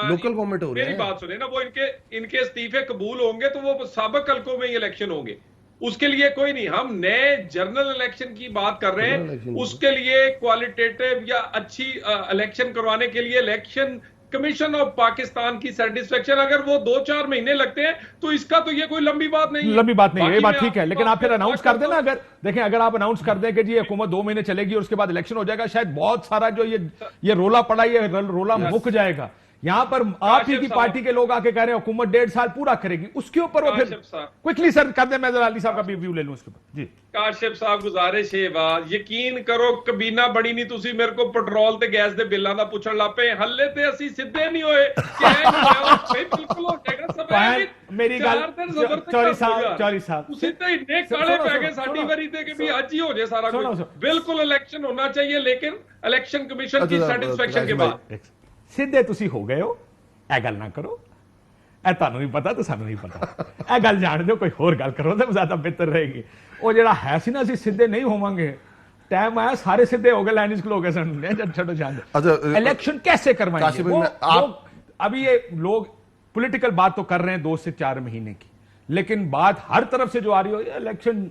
लोकल गवर्नमेंट हो रही है। मेरी बात सुने ना, वो इनके इस्तीफे कबूल होंगे तो वो साबिक हल्कों में ही इलेक्शन होंगे, उसके लिए कोई नहीं। हम नए जनरल इलेक्शन की बात कर रहे हैं, उसके लिए क्वालिटेटिव या अच्छी इलेक्शन करवाने के लिए इलेक्शन कमीशन ऑफ पाकिस्तान की सेटिस्फेक्शन अगर वो 2-4 महीने लगते हैं तो इसका तो ये कोई लंबी बात नहीं है। लंबी बात नहीं है, ये बात ठीक है, लेकिन आप फिर अनाउंस कर देना। अगर देखें, अगर आप अनाउंस कर दें कि जी हुकूमत 2 महीने चलेगी और उसके बाद इलेक्शन हो जाएगा, शायद बहुत सारा जो ये रोला पड़ा, ये रोला मुक जाएगा। यहां पर आप ही की पार्टी के लोग आके कह रहे हैं हुकूमत 1.5 साल पूरा करेगी, उसके ऊपर वो फिर क्विकली सर कर दे। मैं जरा अली साहब का भी व्यू ले लूं उसके ऊपर। जी काशिफ साहब, गुजारिश है यकीन करो कबीना बड़ी नहीं, तुसी मेरे को पेट्रोल ते गैस दे बिल्लां दा पुछण ला पे, हल्ले ते ਅਸੀਂ सिद्धे नहीं होए भाई, बिल्कुल हो जाएगा सब। मेरी गल चौरी साहब सिद्धे इन्ने काले पै गए साडी वारी ते कि भी आज ही हो जाए सारा कुछ। बिल्कुल इलेक्शन होना चाहिए, लेकिन इलेक्शन कमीशन की सैटिस्फैक्शन के बाद। सिद्धे ਤੁਸੀਂ ਹੋ ਗਏ ਹੋ, ਇਹ ਗੱਲ ਨਾ ਕਰੋ, ਇਹ ਤੁਹਾਨੂੰ ਨਹੀਂ ਪਤਾ ਤੇ ਸਾਨੂੰ ਨਹੀਂ ਪਤਾ, ਇਹ ਗੱਲ ਜਾਣ ਦਿਓ, ਕੋਈ ਹੋਰ ਗੱਲ ਕਰੋ ਤਾਂ ਜ਼ਿਆਦਾ ਬਿਹਤਰ ਰਹੇਗੀ। ਉਹ ਜਿਹੜਾ ਹੈ ਸੀ ਨਾ, ਅਸੀਂ ਸਿੱਧੇ ਨਹੀਂ ਹੋਵਾਂਗੇ, टाइम आया सारे सीधे हो गए, लाइन खलो गए सन। छोड़ो जान, इलेक्शन कैसे करवाएंगे? अभी ये लोग पॉलिटिकल बात तो कर रहे हैं 2 से 4 महीने की, लेकिन बात हर तरफ से जो आ रही हो, इलेक्शन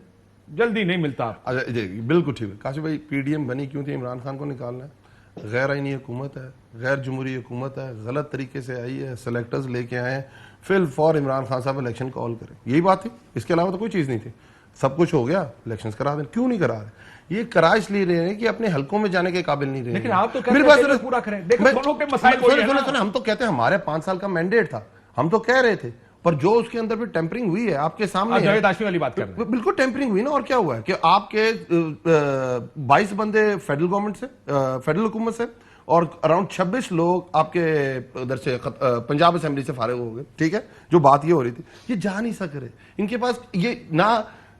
जल्दी नहीं मिलता। अच्छा जी, बिल्कुल ठीक है काशिफ भाई। पीडीएम बनी क्यों थी? इमरान खान को निकालना है, गैर आईनी हुकूमत है, गैर जमहूरी हुकूमत है, गलत तरीके से आई है, सेलेक्टर्स लेके आए हैं, फिल फॉर इमरान खान साहब इलेक्शन कॉल करें, यही बात थी, इसके अलावा तो कोई चीज़ नहीं थी। सब कुछ हो गया, इलेक्शंस करा दें, क्यों नहीं करा रहे? ये करा इसलिए रहे हैं कि अपने हलकों में जाने के काबिल नहीं रहे। लेकिन आप तो कहते हैं पूरा करें। देखो दोनों के मसाइल वही है ना। हम तो कहते हैं हमारे 5 साल का मैंडेट था, हम तो कह रहे थे, पर जो उसके अंदर भी टेम्परिंग हुई है आपके सामने, जावेद हाशमी वाली बात कर रहे हैं, बिल्कुल टेम्परिंग हुई ना। और क्या हुआ है कि आपके 22 बंदे फेडरल गवर्नमेंट से, फेडरल हुकूमत से, और अराउंड 26 लोग आपके उधर से पंजाब असेंबली से फारिग हो गए। ठीक है, जो बात ये हो रही थी, ये जा नहीं सक रहे, इनके पास ये ना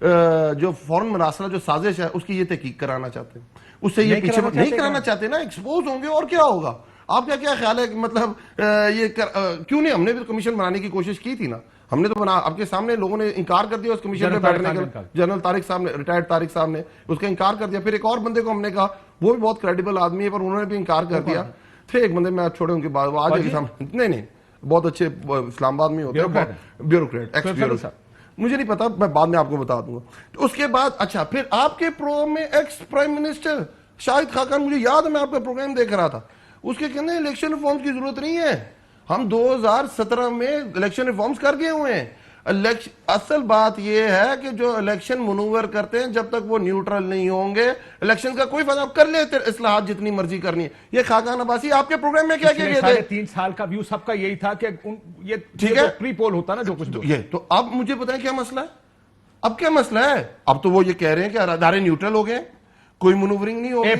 जो फौरन मरासला जो साजिश है उसकी ये तहकीक कराना चाहते हैं, उससे ये पीछे नहीं कराना चाहते ना, एक्सपोज होंगे और क्या होगा। आपका क्या ख्याल है कि मतलब क्यों नहीं? हमने भी कमीशन बनाने की कोशिश की थी ना, हमने तो बना, आपके सामने लोगों ने इनकार कर दिया उस कमीशन पे बैठने का। जनरल तारिक साहब ने, रिटायर्ड तारिक साहब ने उसका इनकार कर दिया। फिर एक और बंदे को हमने कहा, वो भी बहुत क्रेडिबल आदमी है, पर उन्होंने भी इनकार कर दिया। फिर एक बंदे मैं छोड़े उनके बाद, आज नहीं बहुत अच्छे इस्लामाबाद में होते हैं, ब्यूरोक्रेट, एक्स ब्यूरोक्रेट, मुझे नहीं पता, मैं बाद में आपको बता दूंगा। तो उसके बाद अच्छा, फिर आपके प्रोग्राम में ex prime minister Shahid Khaqan, मुझे याद है मैं आपका प्रोग्राम देख रहा था, उसके कहने इलेक्शन रिफॉर्म्स की जरूरत नहीं है, हम 2017 में इलेक्शन रिफॉर्म्स कर गए हुए हैं। असल बात यह है कि जो इलेक्शन मनूवर करते हैं, जब तक वो न्यूट्रल नहीं होंगे इलेक्शन का कोई फायदा। आप कर लेते इस्लाहात जितनी मर्जी करनी है। ये खाकान अब्बासी आपके प्रोग्राम में क्या किया गया? 3 साल का व्यू सबका यही था कि ये ठीक है, प्री पोल होता ना जो कुछ ये। तो अब मुझे बताएं क्या मसला है? अब क्या मसला है? अब तो वो ये कह रहे हैं कि अदारे न्यूट्रल हो गए, कोई मनूवरिंग नहीं होगी,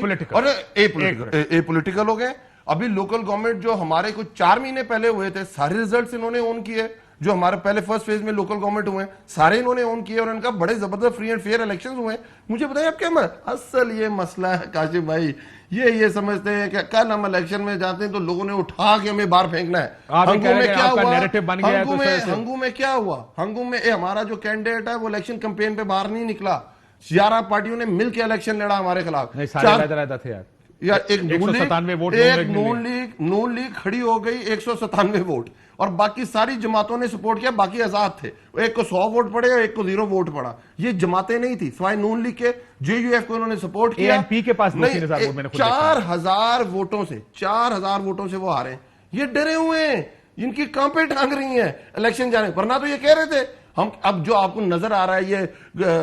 एपॉलिटिकल हो गए। अभी लोकल गवर्नमेंट जो हमारे कुछ 4 महीने पहले हुए थे, सारे रिजल्ट्स इन्होंने ऑन किए। जो हमारे पहले फर्स्ट फेज में लोकल गवर्नमेंट हुए सारे इन्होंने ऑन किए और इनका बड़े जबरदस्त फ्री एंड फेयर इलेक्शंस हुए। मुझे बताइए आप क्या असल ये मसला है काशिफ भाई, ये समझते हैं कि कल हम इलेक्शन में जाते हैं तो लोगों ने उठा के हमें बाहर फेंकना है। हंगू में क्या हुआ? हंगू में क्या हुआ? हंगू में हमारा जो कैंडिडेट है वो इलेक्शन कैंपेन पे बाहर नहीं निकला, 11 पार्टियों ने मिलकर इलेक्शन लड़ा हमारे खिलाफ। या एक नून लीग खड़ी हो गई 197 वोट, और बाकी सारी जमातों ने सपोर्ट किया, बाकी आजाद थे। एक को 100 वोट पड़े और एक को 0 वोट पड़ा। ये जमातें नहीं थी सिवाय नून लीग के, जेयूएफ को उन्होंने सपोर्ट किया। एएनपी के पास नहीं, 4000 वोटों से, 4000 वोटों से वो हारे हैं। ये डरे हुए हैं, इनकी कांपे टांग रही हैं इलेक्शन जाने पर। ना तो ये कह रहे थे हम, अब जो आपको नजर आ रहा है ये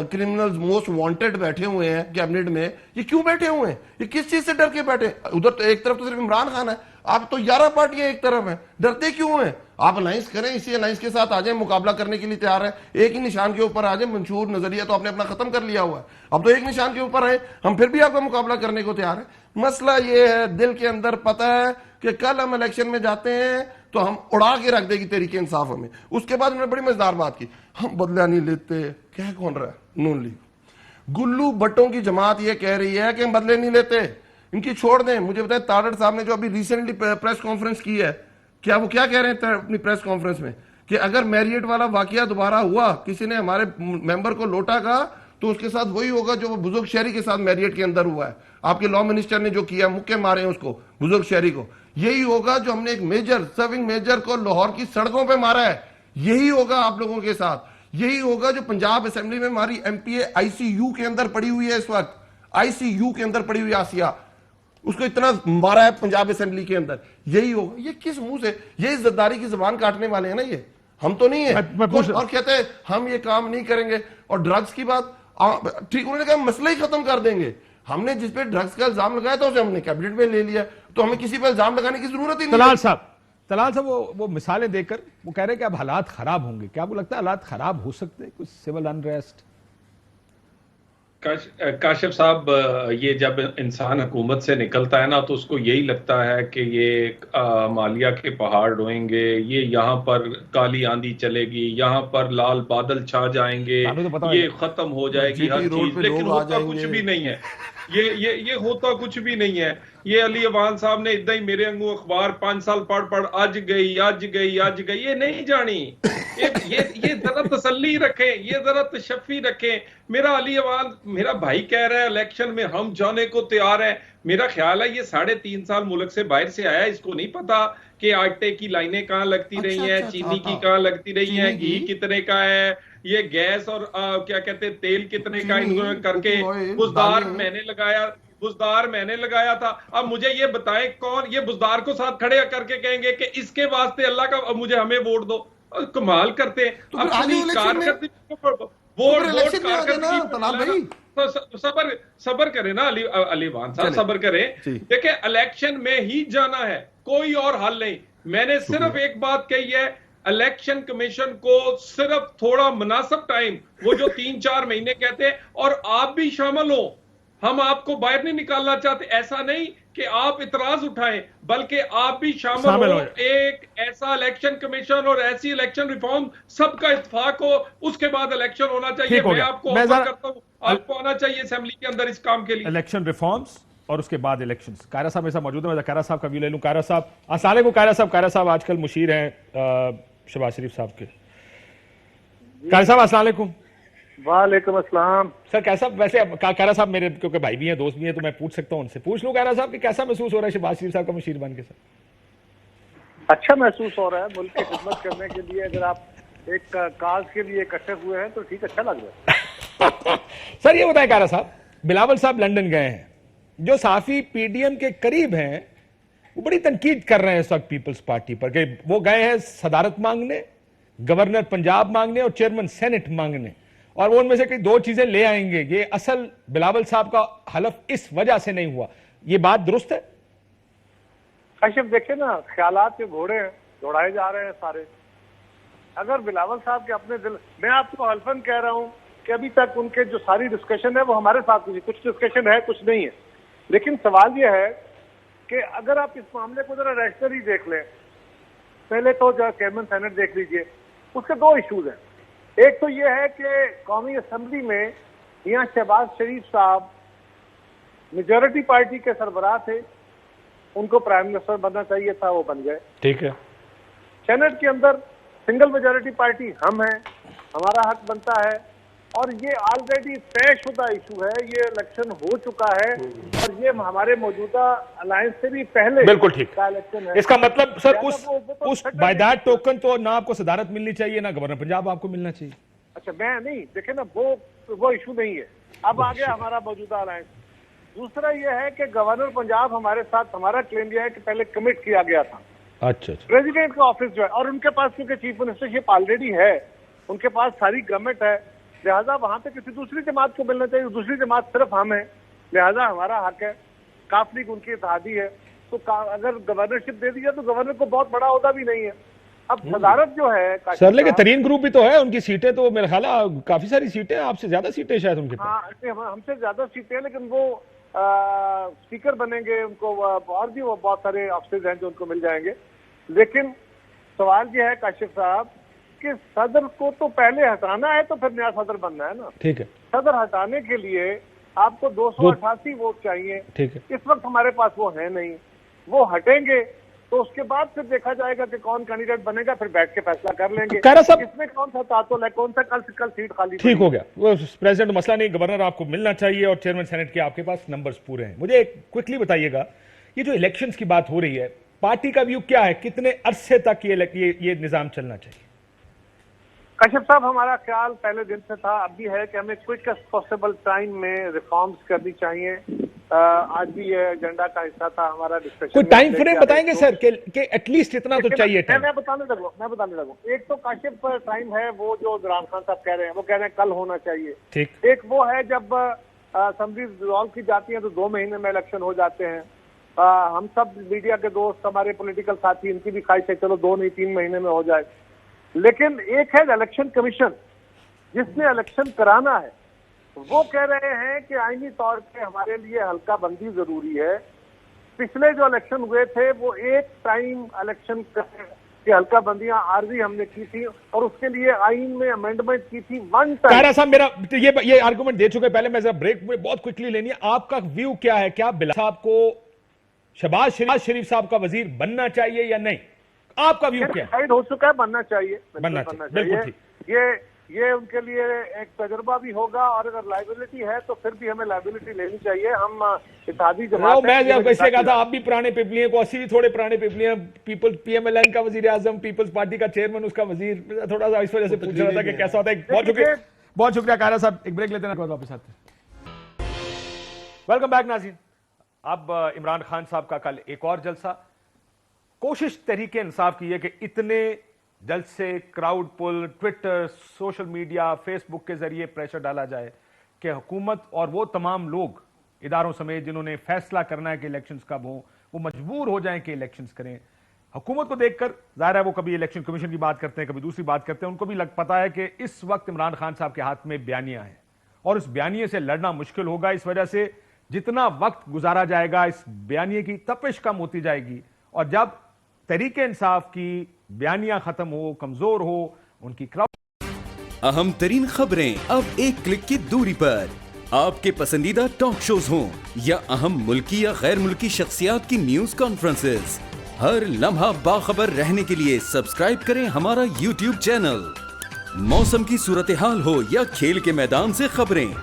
क्रिमिनल्स मोस्ट वांटेड बैठे हुए हैं कैबिनेट में, ये क्यों बैठे हुए हैं? ये किस चीज से डर के बैठे? उधर तो एक तरफ तो सिर्फ इमरान खान है, आप तो 11 पार्टियां एक तरफ हैं, डरते क्यों हैं? आप अलायंस करें, इसी अलायंस के साथ आ जाए, मुकाबला करने के लिए तैयार है, एक ही निशान के ऊपर आ जाए। मंशूर नजरिया तो आपने अपना खत्म कर लिया हुआ है, अब तो एक निशान के ऊपर है, हम फिर भी आपका मुकाबला करने को तैयार है। मसला ये है, दिल के अंदर पता है कि कल हम इलेक्शन में जाते हैं तो हम उड़ा के रख देगी तहरीक इंसाफ हमें। उसके बाद उन्होंने बड़ी मजेदार बात की, हम बदला नहीं लेते। क्या कौन रहा है? नून लीग। गुल्लू भट्टों की जमात ये कह रही है कि हम बदले नहीं लेते, इनकी छोड़ दें। मुझे बताएं, तारड़ साहब ने जो अभी रिसेंटली प्रेस कॉन्फ्रेंस की है, क्या वो क्या कह रहे हैं अपनी प्रेस कॉन्फ्रेंस में कि अगर मैरियट वाला वाकया दोबारा हुआ, किसी ने हमारे मेंबर को लोटा कहा, तो उसके साथ वही होगा जो बुजुर्ग शहरी के साथ मैरियट के अंदर हुआ है। आपके लॉ मिनिस्टर ने जो किया, मुक्के मारे हैं उसको, बुजुर्ग शहरी को। यही होगा जो हमने एक मेजर, सर्विंग मेजर को लाहौर की सड़कों पे मारा है, यही होगा आप लोगों के साथ। यही होगा जो पंजाब असेंबली में हमारी एमपीए आईसीयू के अंदर पड़ी हुई है इस वक्त, आईसीयू के अंदर पड़ी हुई आसिया, उसको इतना मारा है पंजाब असेंबली के अंदर। यही होगा। ये किस मुंह से, ये इज्जतदारी की जुबान काटने वाले हैं ना, ये हम तो नहीं है। और कहते हैं हम ये काम नहीं करेंगे। और ड्रग्स की बात, ठीक, उन्होंने कहा मसला ही खत्म कर देंगे। हमने जिस पे ड्रग्स का इल्जाम लगाया था उसे हमने कैबिनेट में ले लिया, तो हमें किसी पर इल्जाम लगाने की जरूरत ही नहीं। तलाल साहब वो मिसालें देकर वो कह रहे हैं कि अब हालात खराब होंगे, क्या आपको लगता है हालात खराब हो सकते हैं? कुछ सिविल अनरेस्ट? काशिफ साहब, ये जब इंसान हुकूमत से निकलता है ना, तो उसको यही लगता है कि ये मालिया के पहाड़ रोएंगे, ये यहाँ पर काली आंधी चलेगी, यहाँ पर लाल बादल छा जाएंगे, ये खत्म हो जाएगी हर चीज, लेकिन होता कुछ भी नहीं है। ये होता कुछ भी नहीं है। ये अली अवान साहब ने इदा ही मेरे अंगू अखबार 5 साल पढ़ आज गई, ये नहीं जानी। ये जरा तसल्ली रखें, ये जरा तशफ़ी रखें। मेरा अली अवान, मेरा भाई कह रहा है इलेक्शन में हम जाने को तैयार है। मेरा ख्याल है ये 3.5 साल मुल्क से बाहर से आया, इसको नहीं पता कि आटे की लाइनें कहाँ लगती रही हैं, चीनी की कहाँ लगती रही हैं, घी कितने का है, ये गैस और क्या कहते हैं तेल कितने का, इन्होंने करके बुजदार मैंने लगाया था। अब मुझे ये बताएं, कौन ये बुजदार को साथ खड़े करके कहेंगे कि इसके वास्ते अल्लाह का मुझे हमें वोट दो? कमाल करते हैं। तो सबर करें ना अली वान साहब, सबर करें। देखिए, इलेक्शन में ही जाना है, कोई और हल नहीं। मैंने सिर्फ एक बात कही है, इलेक्शन कमीशन को सिर्फ थोड़ा मुनासिब टाइम, वो जो 3-4 महीने कहते हैं, और आप भी शामिल हो। हम आपको बाहर नहीं निकालना चाहते, ऐसा नहीं कि आप इतराज उठाएं, बल्कि आप भी शामिल हो। एक ऐसा इलेक्शन कमीशन और ऐसी इलेक्शन रिफॉर्म, सबका इत्तेफाक हो, उसके बाद इलेक्शन होना चाहिए। मैं आपको ऑफर करता हूं, आपको आना चाहिए असेंबली के अंदर इस काम के लिए। इलेक्शन रिफॉर्म्स और उसके बाद इलेक्शंस। कायरा साहब मेरे साथ मौजूद है, मैं कायरा साहब का व्यू ले लूं। कायरा साहब, अस्सलाम वालेकुम। कायरा साहब आजकल मुशीर हैं शहबाज शरीफ साहब के। कायरा साहब अस्सलाम वालेकुम। वालेकुम अस्सलाम। सर कैसा, वैसे कायरा साहब मेरे क्योंकि भाई भी हैं, दोस्त भी हैं, तो मैं पूछ सकता हूं उनसे, पूछ लूं कायरा साहब कि कैसा महसूस हो रहा है शहबाज शरीफ साहब का मुशीर बन के? सर अच्छा महसूस हो रहा है, मुल्क की खिदमत करने के लिए अगर आप एक काज के लिए इकट्ठे हुए हैं तो ठीक, अच्छा लग रहा है। सर ये बताएं कायरा साहब, बिलावल साहब लंदन गए हैं, जो साफी पीडीएम के करीब हैं, वो बड़ी तनकीद कर रहे हैं इस वक्त पीपल्स पार्टी पर कि वो गए हैं सदारत मांगने, गवर्नर पंजाब मांगने और चेयरमैन सेनेट मांगने, और वो उनमें से कई 2 चीजें ले आएंगे। ये असल बिलावल साहब का हलफ इस वजह से नहीं हुआ, ये बात दुरुस्त है? काशिफ देखिए ना, ख्यालात के घोड़े दौड़ाए जा रहे हैं सारे। अगर बिलावल साहब के अपने दिल, मैं आपको हल्फन कह रहा हूं कि अभी तक उनके जो सारी डिस्कशन है वो हमारे साथ हुई, कुछ डिस्कशन है कुछ नहीं है। लेकिन सवाल यह है कि अगर आप इस मामले को जरा रैशनली देख लें, पहले तो जो चेयरमैन सेनेट देख लीजिए, उसके 2 इशूज हैं। एक तो यह है कि कौमी असेंबली में यहाँ शहबाज शरीफ साहब मेजॉरिटी पार्टी के सरबराह थे, उनको प्राइम मिनिस्टर बनना चाहिए था, वो बन गए, ठीक है। सेनेट के अंदर सिंगल मेजॉरिटी पार्टी हम हैं, हमारा हक बनता है, और ये ऑलरेडी तयशुदा इशू है, ये इलेक्शन हो चुका है, और ये हमारे मौजूदा अलायंस से भी पहले बिल्कुल ठीक का इलेक्शन है। इसका मतलब सर उस बाय दैट टोकन तो ना आपको सदारत मिलनी चाहिए, ना गवर्नर पंजाब आपको मिलना चाहिए। अच्छा, मैं नहीं, देखे ना, वो इशू नहीं है। अब आ गया हमारा मौजूदा अलायंस। दूसरा यह है कि गवर्नर पंजाब हमारे साथ, हमारा क्लेम यह है कि पहले कमिट किया गया था। अच्छा, प्रेसिडेंट का ऑफिस जो है, और उनके पास क्योंकि चीफ मिनिस्टरशिप ऑलरेडी है, उनके पास सारी गवर्नमेंट है, लिहाजा वहां पे किसी दूसरी जमात को मिलना चाहिए। दूसरी जमात सिर्फ हम है, लिहाजा हमारा हक है। काफ लीग उनकी इत्तेहादी है, तो अगर गवर्नरशिप दे दिया तो गवर्नर को बहुत बड़ा ओहदा भी नहीं है, अब सदारत जो है सर, लेकिन तरीन ग्रुप भी तो है, उनकी सीटें तो मेरे ख्याल काफी सारी सीटें, आपसे ज्यादा सीटें शायद उनके पास। हाँ, हमसे ज्यादा सीटें हैं, लेकिन वो स्पीकर बनेंगे, उनको और भी वो बहुत सारे ऑफिस हैं जो उनको मिल जाएंगे। लेकिन सवाल ये है काशिफ साहब कि सदर को तो पहले हटाना है, तो फिर नया सदर बनना है ना। ठीक है। सदर हटाने के लिए आपको 288 वोट चाहिए। ठीक है। इस वक्त हमारे पास वो है नहीं, वो हटेंगे तो उसके बाद फिर देखा जाएगा कि कौन कैंडिडेट बनेगा, फिर बैठ के फैसला कर लेंगे इसमें कौन सा तातुल है, कौन सा कल सीट खाली। ठीक हो गया, वो प्रेसिडेंट मसला नहीं, गवर्नर आपको मिलना चाहिए और चेयरमैन सेनेट के आपके पास नंबर्स पूरे हैं। मुझे क्विकली बताइएगा, ये जो इलेक्शंस की बात हो रही है, पार्टी का व्यू क्या है, कितने अरसे तक ये निजाम चलना चाहिए? कश्यप साहब, हमारा ख्याल पहले दिन से था, अब भी है कि हमें क्विकेस्ट पॉसिबल टाइम में रिफॉर्म्स करनी चाहिए। आज भी ये एजेंडा का हिस्सा था हमारा डिस्कशन। कोई टाइम फ्रेम बताएंगे सर कि एटलीस्ट इतना तो चाहिए? मैं बताने लगूं। एक तो काशिफ टाइम है वो जो इमरान खान साहब कह रहे हैं, वो कह रहे हैं कल होना चाहिए। ठीक। एक वो है जब असेंबली डिसॉल्व की जाती है तो 2 महीने में इलेक्शन हो जाते हैं। हम सब मीडिया के दोस्त, हमारे पॉलिटिकल साथी, इनकी भी ख्वाहिश है चलो 2 नहीं 3 महीने में हो जाए। लेकिन एक है इलेक्शन कमीशन जिसने इलेक्शन कराना है, वो कह रहे हैं कि आईनी तौर पे हमारे लिए हल्का बंदी जरूरी है। पिछले जो इलेक्शन हुए थे वो एक टाइम इलेक्शन की हल्का बंदियां आरजी हमने की थी और उसके लिए आईन में अमेंडमेंट की थी 1 टाइम। कारा साहब, मेरा ये आर्गुमेंट दे चुके, पहले मैं जरा ब्रेक में बहुत क्विकली लेनी है। आपका व्यू क्या है, क्या बिलावल साहब को शहबाज शरीफ साहब का वजीर बनना चाहिए या नहीं? आपका व्यू क्या है? डिसाइड हो चुका है, बनना चाहिए। बिल्कुल ठीक। ये उनके लिए एक तजुर्बा भी होगा और अगर लाइबिलिटी है तो फिर भी हमें लाइबिलिटी लेनी चाहिए। हम इत्तेहादी जमात, मैं इसलिए कहा था, आप भी पुराने पिपलियां को, 80 थोड़े पुराने पिपलियां, पीपल्स PMLN का वजीर आजम, पीपल्स पार्टी का चेयरमैन, उसका वजीर, थोड़ा सा इस वजह से पूछ रहा था कि कैसा होता है। बहुत शुक्रिया कारा साहब, एक ब्रेक लेते हैं, वापस आते हैं। वेलकम बैक नाज़रीन। अब इमरान खान साहब का कल एक और जलसा, कोशिश तहरीक इंसाफ की है कि इतने जलसे, क्राउड पुल, ट्विटर, सोशल मीडिया, फेसबुक के जरिए प्रेशर डाला जाए कि हुकूमत और वो तमाम लोग इदारों समेत जिन्होंने फैसला करना है कि इलेक्शंस कब हों, वो मजबूर हो जाएं कि इलेक्शंस करें। हुकूमत को देखकर जाहिर है वो कभी इलेक्शन कमीशन की बात करते हैं, कभी दूसरी बात करते हैं। उनको भी पता है कि इस वक्त इमरान खान साहब के हाथ में बयानियां हैं और उस बयानिए से लड़ना मुश्किल होगा। इस वजह से जितना वक्त गुजारा जाएगा इस बयानिए की तपिश कम होती जाएगी और जब तहरीक इंसाफ की बयानियां खत्म हो, कमजोर हो, उनकी क्राउड। अहम तरीन खबरें अब एक क्लिक की दूरी पर, आपके पसंदीदा टॉक शोज हों या अहम मुल्की या गैर मुल्की शख्सियात की न्यूज कॉन्फ्रेंसेस, हर लम्हा बाखबर रहने के लिए सब्सक्राइब करें हमारा YouTube चैनल। मौसम की सूरत हाल हो या खेल के मैदान से खबरें,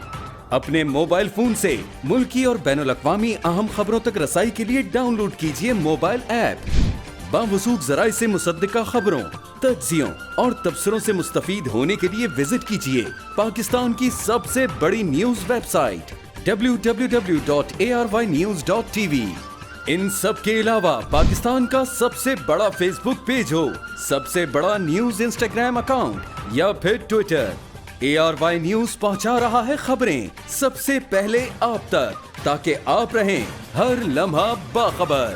अपने मोबाइल फोन से मुल्की और बैनुल-अक़वामी अहम खबरों तक रसाई के लिए डाउनलोड कीजिए मोबाइल ऐप। बावसूख ज़राए से मुसद्दिका खबरों, तज्ज़ियों और तबसरों से मुस्तफीद होने के लिए विजिट कीजिए पाकिस्तान की सबसे बड़ी न्यूज वेबसाइट www.arYnews.tv। इन सब के अलावा पाकिस्तान का सबसे बड़ा फेसबुक पेज हो, सबसे बड़ा न्यूज इंस्टाग्राम अकाउंट या फिर ट्विटर, ARY न्यूज पहुंचा रहा है खबरें सबसे पहले आप तक, ताकि आप रहें हर लम्हा बाखबर।